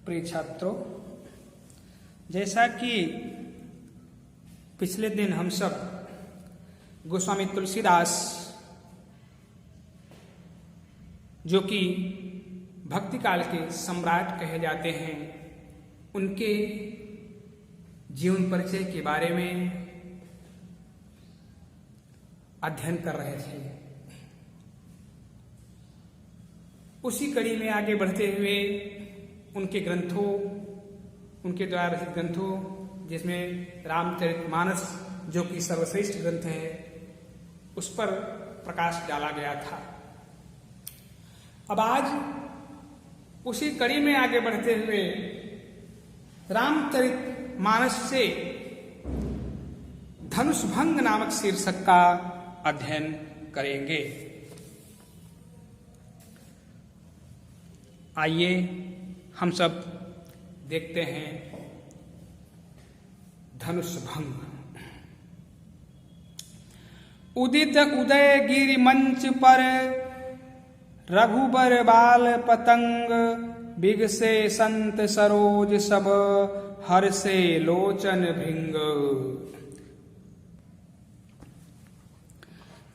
प्रिय छात्रों, जैसा कि पिछले दिन हम सब गोस्वामी तुलसीदास जो कि भक्ति काल के सम्राट कहे जाते हैं, उनके जीवन परिचय के बारे में अध्ययन कर रहे थे। उसी कड़ी में आगे बढ़ते हुए उनके ग्रंथों, उनके द्वारा रचित ग्रंथों, जिसमें रामचरितमानस जो कि सर्वश्रेष्ठ ग्रंथ है, उस पर प्रकाश डाला गया था। अब आज उसी कड़ी में आगे बढ़ते हुए रामचरितमानस से धनुष भंग नामक शीर्षक का अध्ययन करेंगे। आइए हम सब देखते हैं धनुष भंग। उदित उदय गिरि मंच पर रघुबर बाल पतंग, बिगसे संत सरोज सब, हर्षे लोचन भिंग।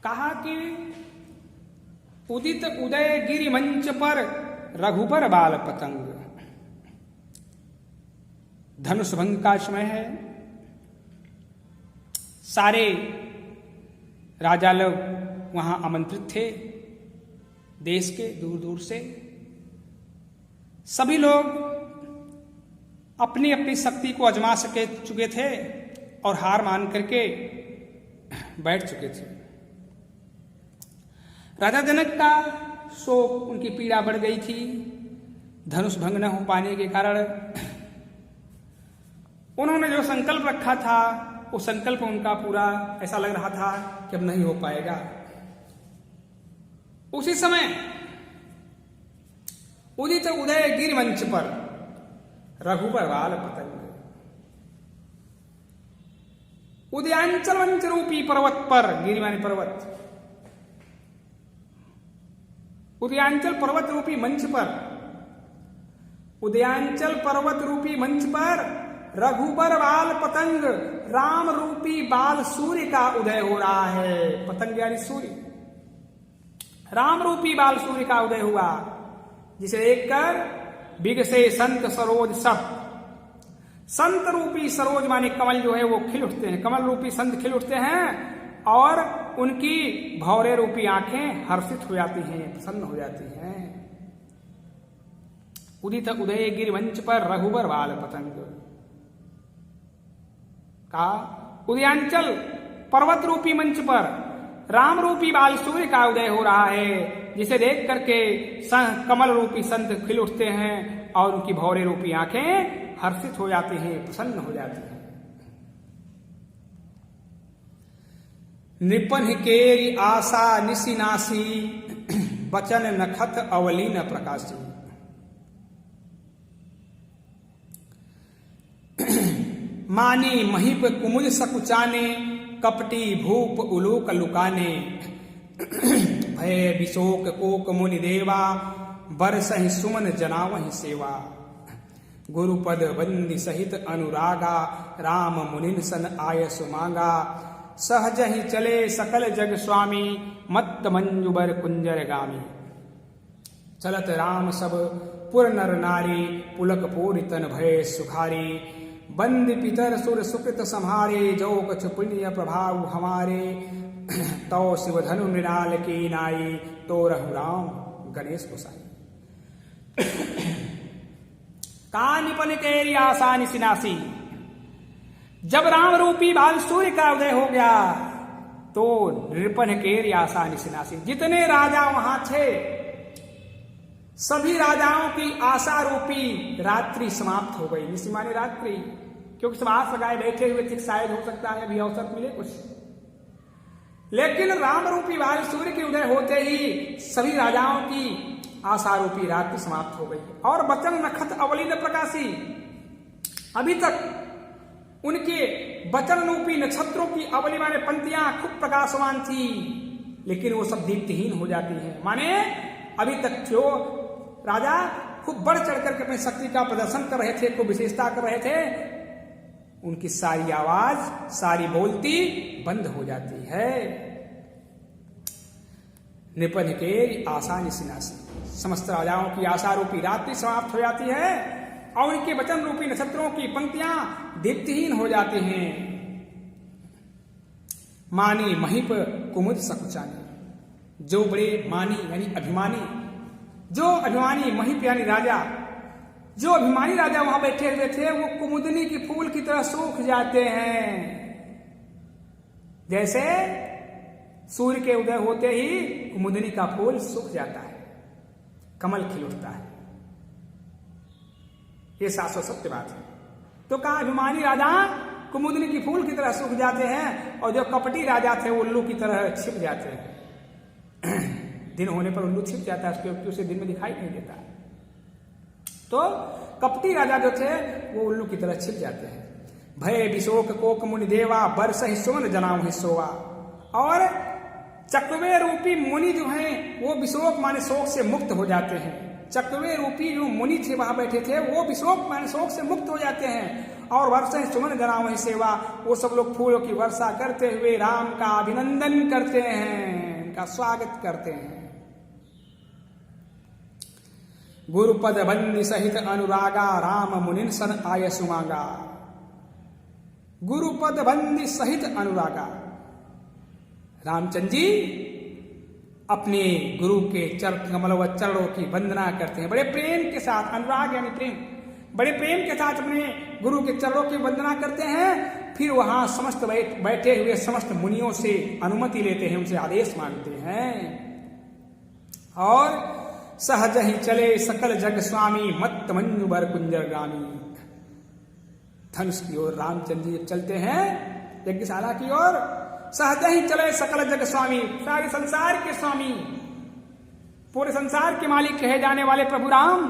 कहा कि उदित उदय गिरि मंच पर रघुबर बाल पतंग। धनुष भंग का समय है। सारे राजा लोग वहां आमंत्रित थे, देश के दूर दूर से। सभी लोग अपनी अपनी शक्ति को आजमा चुके थे और हार मान करके बैठ चुके थे। राजा जनक का शोक, उनकी पीड़ा बढ़ गई थी धनुष भंग न हो पाने के कारण। उन्होंने जो संकल्प रखा था, वो संकल्प उनका पूरा ऐसा लग रहा था कि अब नहीं हो पाएगा। उसी समय उदित उदय गिरि मंच पर रघुबर बाल पतंग, उदयांचल मंच रूपी पर्वत पर, गिरि माने पर्वत, उदयांचल पर्वत रूपी मंच पर, उदयांचल पर्वत रूपी मंच पर रघुबर बाल पतंग, राम रूपी बाल सूर्य का उदय हो रहा है। पतंग यानी सूर्य, राम रूपी बाल सूर्य का उदय हुआ, जिसे देखकर बिगसे संत सरोज सब। संत रूपी सरोज माने कमल जो है वो खिल उठते हैं, कमल रूपी संत खिल उठते हैं और उनकी भौरे रूपी आंखें हर्षित हो जाती हैं, प्रसन्न हो जाती हैं। उदित उदय गिरि मंच पर रघुबर बाल पतंग का, उदयांचल पर्वत रूपी मंच पर राम रूपी बाल सूर्य का उदय हो रहा है, जिसे देख करके कमल रूपी संत खिल उठते हैं और उनकी भौरे रूपी आंखें हर्षित हो जाती हैं, प्रसन्न हो जाती हैं। नृपन केरी आशा निशिनासी, बचन नखत अवली न प्रकाशी। माने महिप कुमुद सकुचाने, कपटी भूप उलोक लुकाने। भय विशोक कोक मुनि देवा, बरसहि सुमन जनावहि सेवा। गुरुपद बंदी सहित अनुरागा, राम मुनिन सन आय सुमांगा। सहज ही चले सकल जग स्वामी, मत्त मंजुबर कुंजर गामी। चलत राम सब पुर नर नारी, पुलक पूरितन भय सुखारी। बंद पितर सुर सुकृत संहारे, जो कछ पुण्य प्रभाव हमारे। तो शिव धनु मृणाल की नाई, तो रहु राम गणेश गोसाई। कानिपन केरी आशा निशिनासी। जब राम रूपी बाल सूर्य का उदय हो गया तो नृपन केरी आशा निशिनासी, जितने राजा वहां थे सभी राजाओं की आशा रूपी रात्रि समाप्त हो गई। निशि माने रात्रि, क्योंकि सब आस लगाए बैठे हुए थे, शायद हो सकता है अभी अवसर मिले कुछ। लेकिन राम रूपी बाल सूर्य के उदय होते ही सभी राजाओं की आशा रूपी रात्रि समाप्त हो गई। और बचन नखत अवली न प्रकाशी, अभी तक उनके वचन रूपी नक्षत्रों की अवली माने पंक्तियां खूब प्रकाशवान थी, लेकिन वो सब दीप्तिहीन हो जाती हैं। माने अभी तक जो राजा खूब बढ़ चढ़ करके अपनी शक्ति का प्रदर्शन कर रहे थे, खूब विशेषता कर रहे थे, उनकी सारी आवाज, सारी बोलती बंद हो जाती है। निपन के आशा निशिनासी, समस्त राजाओं की आशा रूपी रात्रि समाप्त हो जाती है और उनके वचन रूपी नक्षत्रों की पंक्तियां दीप्तिहीन हो जाती हैं। मानी महिप कुमुद सकुचानी, जो बड़े मानी यानी अभिमानी, जो अभिमानी महिप यानी राजा, जो अभिमानी राजा वहां बैठे हुए थे वो कुमुदनी की फूल की तरह सूख जाते हैं। जैसे सूर्य के उदय होते ही कुमुदनी का फूल सूख जाता है, कमल खिल उठता है। ये शाश्वत सत्य बात है। तो कहा अभिमानी राजा कुमुदनी की फूल की तरह सूख जाते हैं और जो कपटी राजा थे वो उल्लू की तरह छिप जाते हैं। दिन होने पर उल्लू छिप जाता है, क्योंकि उसे दिन में दिखाई नहीं देता। तो कपटी राजा जो थे वो उल्लू की तरह छिप जाते हैं। भय विशोक कोक मुनि देवा बरस हिस्सोन जनाम हिस्सोवा, और चक्रवे रूपी मुनि जो हैं वो विशोक माने शोक से मुक्त हो जाते हैं। चक्रवे रूपी जो मुनि थे वहां बैठे थे वो विशोक माने शोक से मुक्त हो जाते हैं। और वर्षा सुमन जनाम सेवा, वो सब लोग फूलों की वर्षा करते हुए राम का अभिनंदन करते हैं, उनका स्वागत करते हैं। गुरुपद बंदी सहित अनुरागा राम मुनिन सन आय सुमांगा। गुरुपद बंदी सहित अनुरागा, रामचंद्र जी अपने गुरु के कमल व चरणों की वंदना करते हैं बड़े प्रेम के साथ। अनुराग यानी प्रेम, बड़े प्रेम के साथ अपने गुरु के चरणों की वंदना करते हैं। फिर वहां समस्त बैठे हुए समस्त मुनियों से अनुमति लेते हैं, उनसे आदेश मांगते हैं। और सहज ही चले सकल जग स्वामी मत्त मंजु बर कुंजर गामी। धनुष की ओर रामचंद्र जी चलते हैं यज्ञशाला की ओर। सहज ही चले सकल जग स्वामी, सारे संसार के स्वामी, पूरे संसार के मालिक कहे जाने वाले प्रभु राम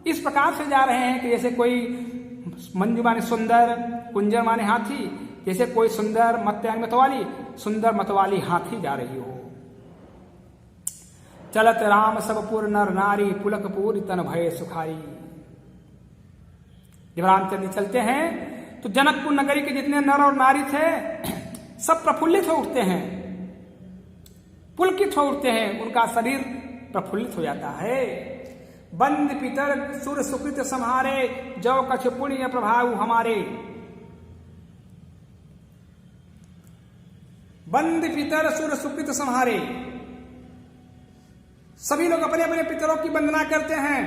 इस प्रकार से जा रहे हैं कि जैसे कोई मंजू माने सुंदर, कुंजर माने हाथी, जैसे कोई सुंदर मतवाली, सुंदर मतवाली हाथी जा रही हो। चलत राम सब पुर नर नारी पुलक पूरी तन भय सुखारी। जब रामचंद्र चलते हैं तो जनकपुर नगरी के जितने नर और नारी थे सब प्रफुल्लित हो उठते हैं, पुलकित हो उठते हैं, उनका शरीर प्रफुल्लित हो जाता है। बंद पितर सुर सुकृत सम्हारे, जो कछ पुण्य प्रभाव हमारे। बंद पितर सुर सुकृत सम्हारे, सभी लोग अपने अपने पितरों की वंदना करते हैं,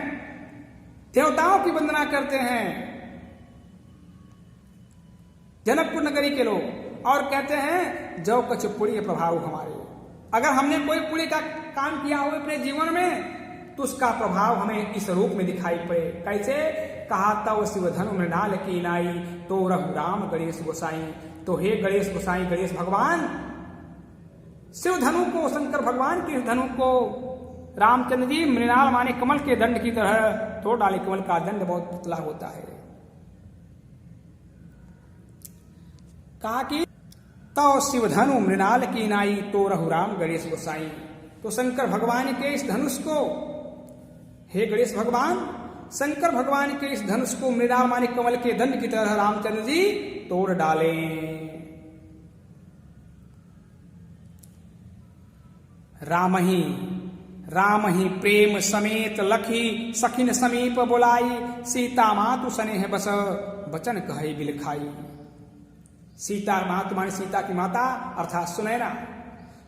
देवताओं की वंदना करते हैं, जनकपुर नगरी के लोग, और कहते हैं जो कुछ पुण्य प्रभाव हमारे। अगर हमने कोई पुण्य का काम किया हो अपने जीवन में तो उसका प्रभाव हमें इस रूप में दिखाई पड़े। कैसे? कहा तव शिव धनु मृणाल की नाई, तो रहु राम गणेश गोसाई। तो हे गणेश गोसाई, गणेश भगवान शिव धनु को, शंकर भगवान के धनु को रामचंद्र जी मृणाल माने कमल के दंड की तरह तोड़ डाले। कमल का दंड बहुत पतला होता है। कहा कि तो शिव धनु मृणाल की नाई, तो रहु राम गणेश गोसाई। तो शंकर भगवान के इस धनुष को, हे गणेश भगवान, शंकर भगवान के इस धनुष को मृणाल माने कमल के दंड की तरह रामचंद्र जी तोड़ डाले। राम ही प्रेम समेत लखी, सखिन समीप बुलाई। सीता मातु स्नेह बस, बचन कहे बिलखाई। सीता मातु माने सीता की माता अर्थात सुनैना।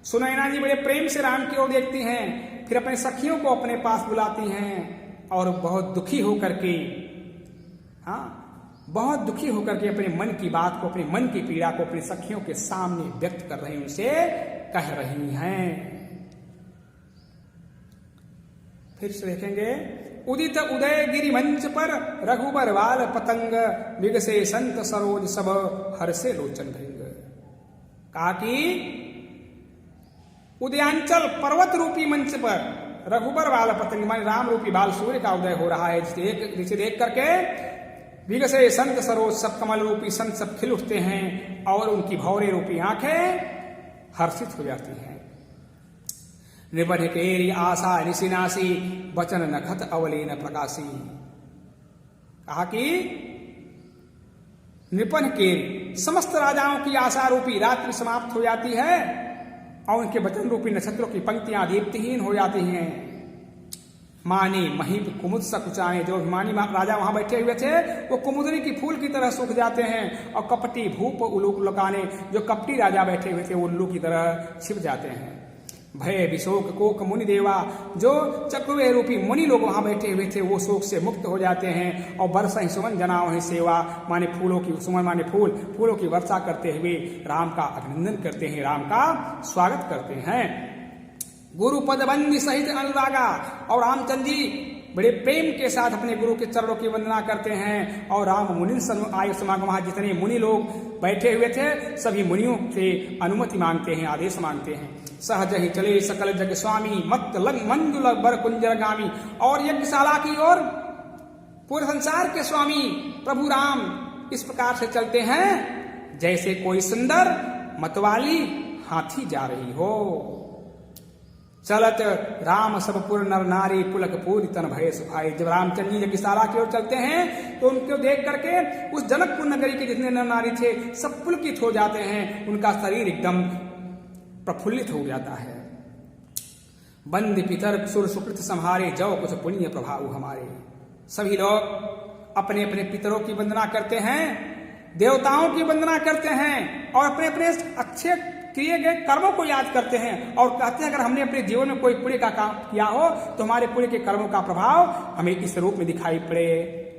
सुनैना जी बड़े प्रेम से राम की ओर देखती हैं, फिर अपने सखियों को अपने पास बुलाती हैं और बहुत दुखी होकर के, बहुत दुखी होकर के अपने मन की बात को, अपने मन की पीड़ा को अपनी सखियों के सामने व्यक्त कर रही, उनसे कह रही हैं। फिर से देखेंगे, उदित उदय गिरि मंच पर रघुबर वाल पतंग, विगसे संत सरोज सब हर्षे लोचन भृंग। कहा कि उदयांचल पर्वत रूपी मंच पर रघुबर वाल पतंग माने राम रूपी बाल सूर्य का उदय हो रहा है, जिसे देख करके विगसे संत सरोज सब कमल रूपी संत सब खिल उठते हैं और उनकी भौरे रूपी आंखें हर्षित हो जाती हैं। नृपढ़ केरी आशा ऋषिनाशी वचन नखत अवलीन प्रकाशी। कहा कि नृपन केरी समस्त राजाओं की आशा रूपी रात्रि समाप्त हो जाती है और उनके वचन रूपी नक्षत्रों की पंक्तियां दीप्तिहीन हो जाती हैं। मानी महीप कुमुद सकुचाए, जो अभिमानी राजा वहां बैठे हुए थे वो कुमुदरी की फूल की तरह सूख जाते हैं। और कपटी भूप उलूक लुकाने, जो कपटी राजा बैठे हुए थे वो उल्लू की तरह छिप जाते हैं। भय विशोक कोक मुनि देवा, जो चक्रवे रूपी मुनि लोग वहां बैठे हुए थे वो शोक से मुक्त हो जाते हैं। और वर्षा ही सुमन जनाओ ही सेवा, माने फूलों की, सुमन माने फूलों की वर्षा करते हुए राम का अभिनंदन करते हैं, राम का स्वागत करते हैं। गुरु पदबंदी सहित अनुरागा, और रामचंद्र जी बड़े प्रेम के साथ अपने गुरु के चरणों की वंदना करते हैं। और राम मुनि आयु समागम, वहां जितने मुनि लोग बैठे हुए थे सभी मुनियों से अनुमति मांगते हैं, आदेश मांगते हैं। सहज ही चले सकल जग स्वामी, मत लग मंजुल बर कुंजरगामी। और यज्ञशाला की ओर पूरे संसार के स्वामी प्रभु राम इस प्रकार से चलते हैं जैसे कोई सुंदर मतवाली हाथी जा रही हो। चलत राम सब पुर नर नारी, पुलक पूरी तन भय सुखाई। जब रामचंद्र जी यज्ञशाला की ओर चलते हैं तो उनको देख करके उस जनकपुर नगरी के जितने नर नारी थे सब पुलकित हो जाते हैं, उनका शरीर एकदम प्रफुल्लित हो जाता है। बंद पितर सुर सुकृत संहारे, जौ कुछ पुण्य प्रभाव हमारे। सभी लोग अपने अपने पितरों की वंदना करते हैं, देवताओं की वंदना करते हैं और अपने अपने अच्छे किए गए कर्मों को याद करते हैं और कहते हैं अगर हमने अपने जीवन में कोई पुण्य का काम किया हो तो हमारे पुण्य के कर्मों का प्रभाव हमें इस रूप में दिखाई पड़े।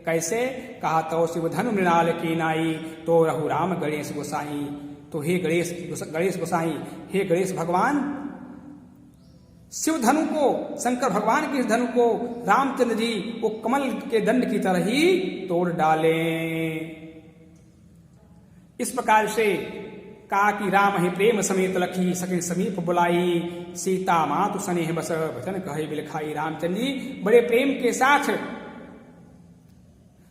कैसे? कहा तो शिव धनु मृणाल की नाई, तो रहु राम गणेश गोसाई। तो हे गणेश गोसाई, हे गणेश भगवान, शिव धनु को, शंकर भगवान की धनु को रामचंद्र जी वो कमल के दंड की तरह ही तोड़ डाले। इस प्रकार से कहा कि राम ही प्रेम समेत लखी, सकिन समीप बुलाई, सीता मातु स्नेह बस वचन कहे बिलखाई। रामचंद्र जी बड़े प्रेम के साथ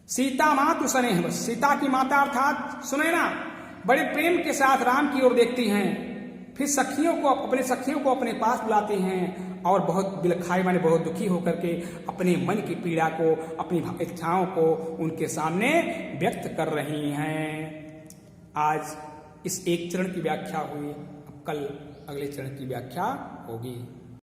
सीता मातु स्नेह बस, सीता की माता अर्थात सुनैना बड़े प्रेम के साथ राम की ओर देखती हैं। फिर सखियों को अपने पास बुलाते हैं और बहुत बिलखाई माने बहुत दुखी होकर के अपने मन की पीड़ा को, अपनी इच्छाओं को उनके सामने व्यक्त कर रही हैं। आज इस एक चरण की व्याख्या हुई, अब कल अगले चरण की व्याख्या होगी।